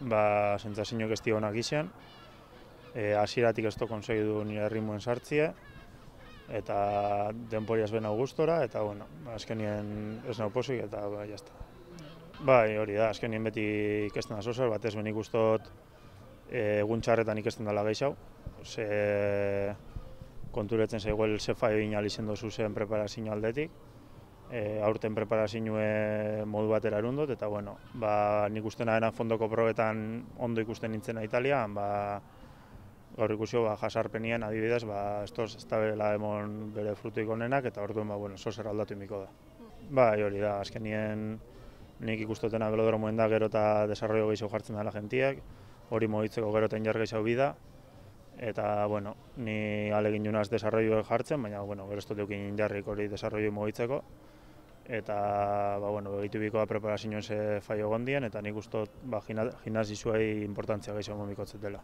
sentsazioak ez dira onak izan. Hasieratik ez du konsegidu nire erritmoen sartzea, eta denporiaz ben gustora, eta bueno, azkenien ez nau pozik, eta jazta. Bai, hori da, azkenien beti ikesten da zozer, batez ben ikustot egun txarretan ikesten dela gehiago, konturetzen zaiguel ze faio inal izen dozu zen preparazio aldetik, aurten preparazioe modu batera erundot, eta bueno, nik uste nahena fondoko probetan ondo ikusten nintzena Italian, gaur ikusio jasarpenien adibidez, ez da bela emon bere frutuik onenak, eta orduen zozer aldatu imiko da. Bai, hori da, azkenien nik ikustotena belodromoen da gero eta desarrollo gehiago jartzen dela jentiak, hori mogitzeko gero eta indar gehiago bida, eta bueno, ni alegin junaz desarrollo jartzen, baina gero ez dut eukin indarrik hori desarrollo mogitzeko, eta begitu bikoa preparazioen ze faio gondien, eta nik ustot gimnasizuei importantzia gehiago momikotzet dela.